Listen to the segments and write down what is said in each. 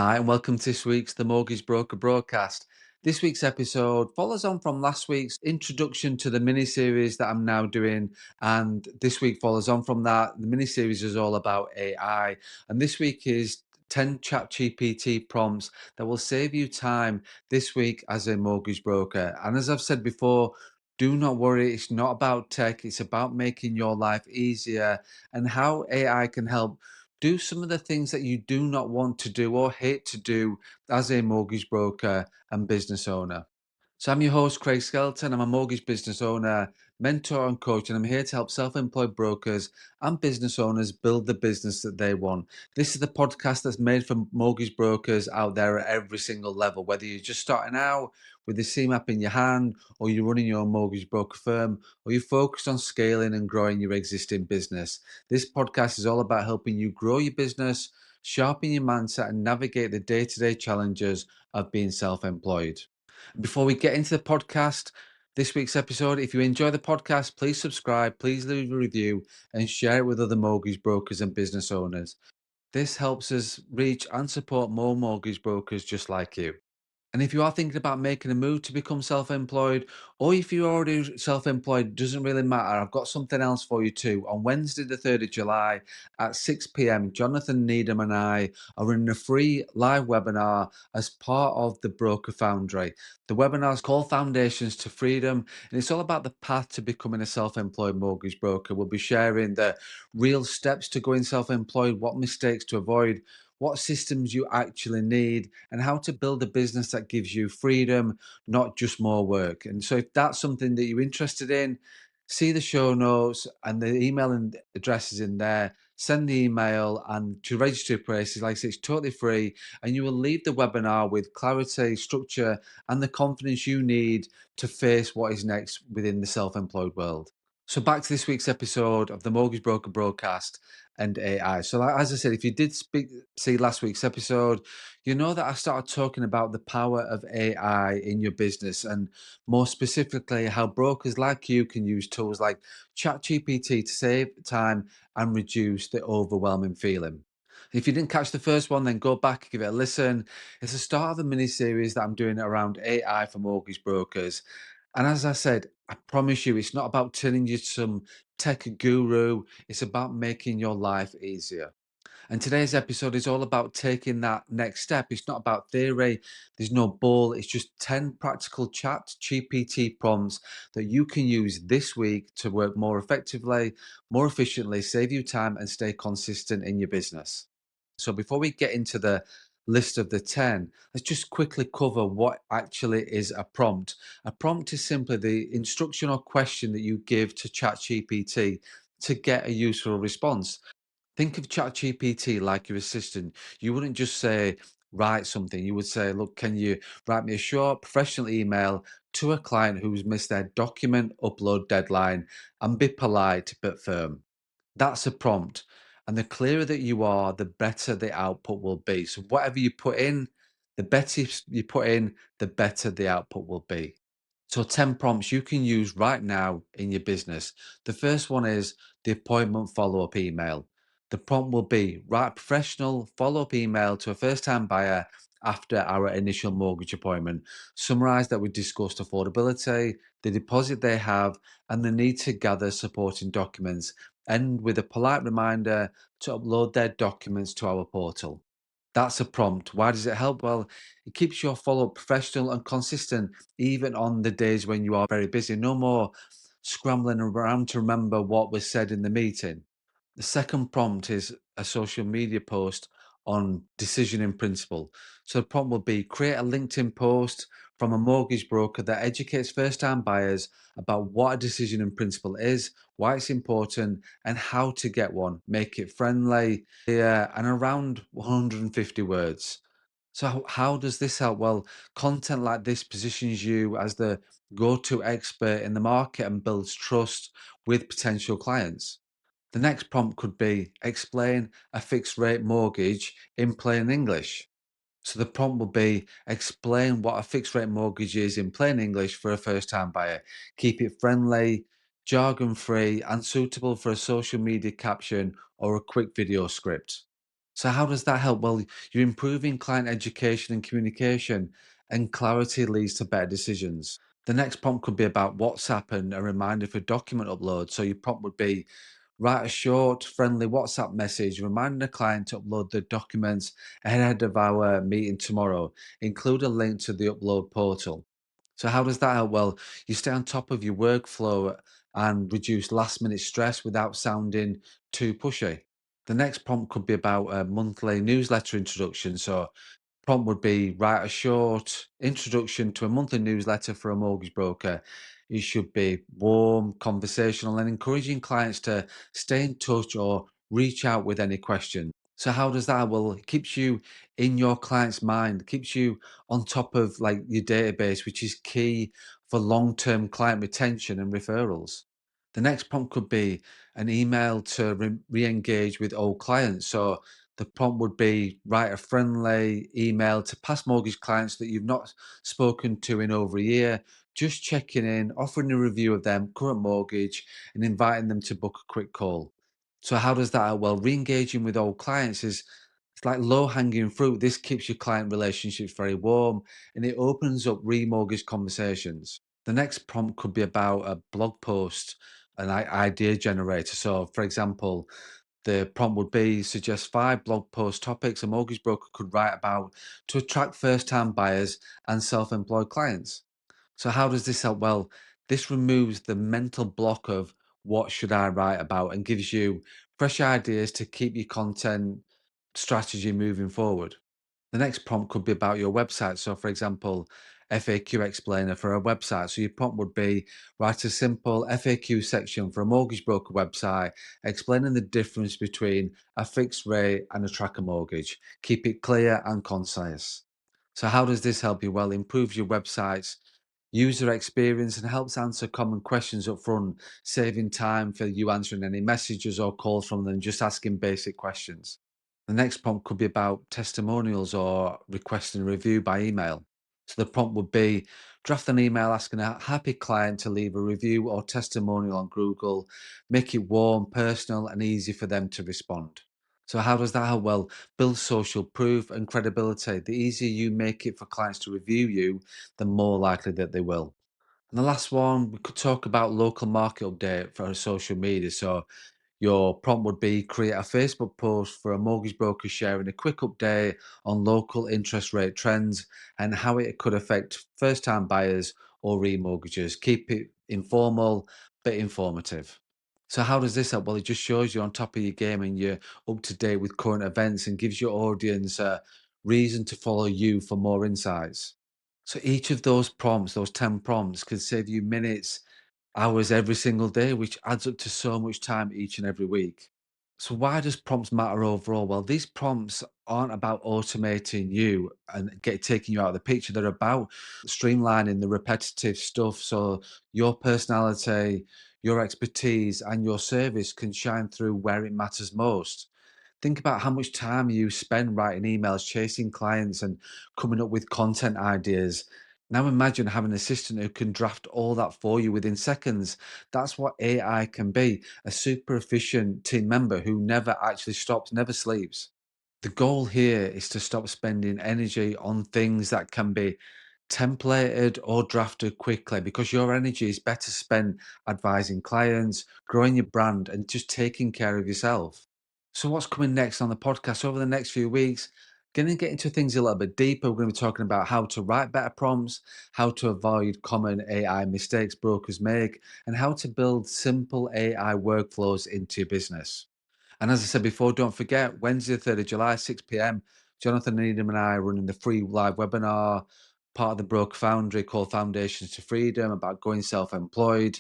Hi, and welcome to this week's The Mortgage Broker broadcast. This week's episode follows on from last week's introduction to the mini series that I'm now doing. And this week follows on from that. The mini series is all about AI. And this week is 10 ChatGPT prompts that will save you time this week as a mortgage broker. And as I've said before, do not worry, it's not about tech, it's about making your life easier and how AI can help do some of the things that you do not want to do or hate to do as a mortgage broker and business owner. So, I'm your host, Craig Skelton. I'm a mortgage business owner, mentor, and coach, and I'm here to help self employed brokers and business owners build the business that they want. This is the podcast that's made for mortgage brokers out there at every single level, whether you're just starting out with the CMAP in your hand, or you're running your own mortgage broker firm, or you're focused on scaling and growing your existing business. This podcast is all about helping you grow your business, sharpen your mindset, and navigate the day to day challenges of being self employed. Before we get into the podcast, this week's episode, if you enjoy the podcast, please subscribe, please leave a review, and share it with other mortgage brokers and business owners. This helps us reach and support more mortgage brokers just like you. And if you are thinking about making a move to become self-employed, or if you're already self-employed, doesn't really matter. I've got something else for you too. On Wednesday, the 3rd of July at 6 p.m., Jonathan Needham and I are running a free live webinar as part of the Broker Foundry. The webinar is called Foundations to Freedom, and it's all about the path to becoming a self-employed mortgage broker. We'll be sharing the real steps to going self-employed, what mistakes to avoid, what systems you actually need, and how to build a business that gives you freedom, not just more work. And so, if that's something that you're interested in, see the show notes and the email and address is in there. Send the email, and to register your prices, like I say, it's totally free, and you will leave the webinar with clarity, structure, and the confidence you need to face what is next within the self-employed world. So back to this week's episode of the Mortgage Broker Broadcast and AI. So, as I said, if you did see last week's episode, you know that I started talking about the power of AI in your business, and more specifically, how brokers like you can use tools like ChatGPT to save time and reduce the overwhelming feeling. If you didn't catch the first one, then go back and give it a listen. It's the start of a mini series that I'm doing around AI for mortgage brokers. And as I said, I promise you, it's not about turning you to some tech guru. It's about making your life easier. And today's episode is all about taking that next step. It's not about theory. There's no ball. It's just 10 practical chat GPT prompts that you can use this week to work more effectively, more efficiently, save you time, and stay consistent in your business. So before we get into the list of the 10, let's just quickly cover what actually is a prompt. A prompt is simply the instruction or question that you give to ChatGPT to get a useful response. Think of ChatGPT like your assistant. You wouldn't just say, write something. You would say, look, can you write me a short professional email to a client who's missed their document upload deadline, and be polite but firm. That's a prompt. And the clearer that you are, the better the output will be. So whatever you put in, the better you put in, the better the output will be. So 10 prompts you can use right now in your business. The first one is the appointment follow-up email. The prompt will be write a professional follow-up email to a first-time buyer after our initial mortgage appointment. Summarize that we discussed affordability, the deposit they have, and the need to gather supporting documents, and with a polite reminder to upload their documents to our portal. That's a prompt. Why does it help? Well, it keeps your follow up professional and consistent, even on the days when you are very busy. No more scrambling around to remember what was said in the meeting. The second prompt is a social media post on decision in principle. So the prompt will be create a LinkedIn post from a mortgage broker that educates first time buyers about what a decision in principle is, why it's important, and how to get one. Make it friendly, yeah, and around 150 words. So, how does this help? Well, content like this positions you as the go to expert in the market and builds trust with potential clients. The next prompt could be explain a fixed rate mortgage in plain English. So the prompt will be explain what a fixed rate mortgage is in plain English for a first time buyer. Keep it friendly, jargon free, and suitable for a social media caption or a quick video script. So how does that help? Well, you're improving client education and communication, and clarity leads to better decisions. The next prompt could be about WhatsApp and a reminder for document upload. So your prompt would be write a short, friendly WhatsApp message reminding the client to upload the documents ahead of our meeting tomorrow. Include a link to the upload portal. So how does that help? Well, you stay on top of your workflow and reduce last minute stress without sounding too pushy. The next prompt could be about a monthly newsletter introduction. So prompt would be write a short introduction to a monthly newsletter for a mortgage broker. It should be warm, conversational, and encouraging clients to stay in touch or reach out with any questions. So how does that? Well, it keeps you in your client's mind, keeps you on top of like your database, which is key for long-term client retention and referrals. The next prompt could be an email to re-engage with old clients. So the prompt would be write a friendly email to past mortgage clients that you've not spoken to in over a year, just checking in, offering a review of them current mortgage, and inviting them to book a quick call. So how does that? Well, re-engaging with old clients is it's like low hanging fruit. This keeps your client relationships very warm and it opens up remortgage conversations. The next prompt could be about a blog post, an idea generator. So, for example, the prompt would be suggest 5 blog post topics a mortgage broker could write about to attract first time buyers and self employed clients. So, how does this help? Well, this removes the mental block of what should I write about and gives you fresh ideas to keep your content strategy moving forward. The next prompt could be about your website. So, for example, FAQ explainer for a website. So, your prompt would be write a simple FAQ section for a mortgage broker website explaining the difference between a fixed rate and a tracker mortgage. Keep it clear and concise. So, how does this help you? Well, it improves your website's user experience and helps answer common questions up front, saving time for you answering any messages or calls from them, just asking basic questions. The next prompt could be about testimonials or requesting a review by email. So the prompt would be draft an email asking a happy client to leave a review or testimonial on Google, make it warm, personal, and easy for them to respond. So how does that help? Well, build social proof and credibility. The easier you make it for clients to review you, the more likely that they will. And the last one, we could talk about local market update for social media. So your prompt would be create a Facebook post for a mortgage broker sharing a quick update on local interest rate trends and how it could affect first time buyers or remortgages. Keep it informal but informative. So, how does this help? Well, it just shows you're on top of your game and you're up to date with current events and gives your audience a reason to follow you for more insights. So, each of those prompts, those 10 prompts, could save you minutes hours every single day, which adds up to so much time each and every week. So, why does prompts matter overall? Well, these prompts aren't about automating you and taking you out of the picture. They're about streamlining the repetitive stuff so your personality, your expertise, and your service can shine through where it matters most. Think about how much time you spend writing emails, chasing clients, and coming up with content ideas. Now imagine having an assistant who can draft all that for you within seconds. That's what AI can be, a super efficient team member who never actually stops, never sleeps. The goal here is to stop spending energy on things that can be templated or drafted quickly because your energy is better spent advising clients, growing your brand, and just taking care of yourself. So, what's coming next on the podcast over the next few weeks? Going to get into things a little bit deeper. We're going to be talking about how to write better prompts, how to avoid common AI mistakes brokers make, and how to build simple AI workflows into your business. And as I said before, don't forget Wednesday, 3rd of July, 6 p.m. Jonathan Needham and I are running the free live webinar, part of the Broker Foundry called Foundations to Freedom about going self employed.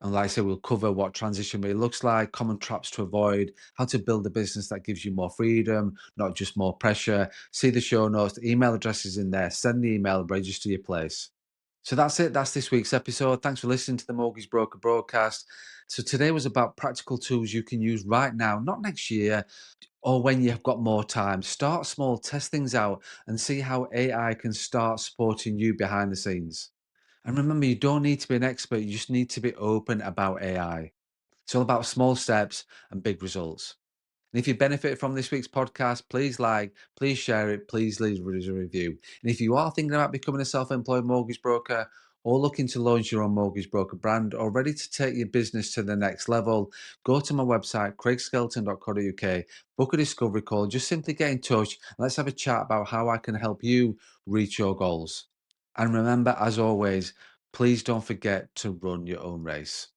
And like I said, we'll cover what transition really looks like, common traps to avoid, how to build a business that gives you more freedom, not just more pressure. See the show notes, the email address is in there. Send the email, register your place. So that's it. That's this week's episode. Thanks for listening to the Mortgage Broker broadcast. So today was about practical tools you can use right now, not next year or when you've got more time. Start small, test things out, and see how AI can start supporting you behind the scenes. And remember, you don't need to be an expert, you just need to be open about AI. It's all about small steps and big results. And if you benefit from this week's podcast, please like, please share it, please leave us a review. And if you are thinking about becoming a self-employed mortgage broker or looking to launch your own mortgage broker brand or ready to take your business to the next level, go to my website, craigskelton.co.uk, book a discovery call, just simply get in touch. And let's have a chat about how I can help you reach your goals. And remember, as always, please don't forget to run your own race.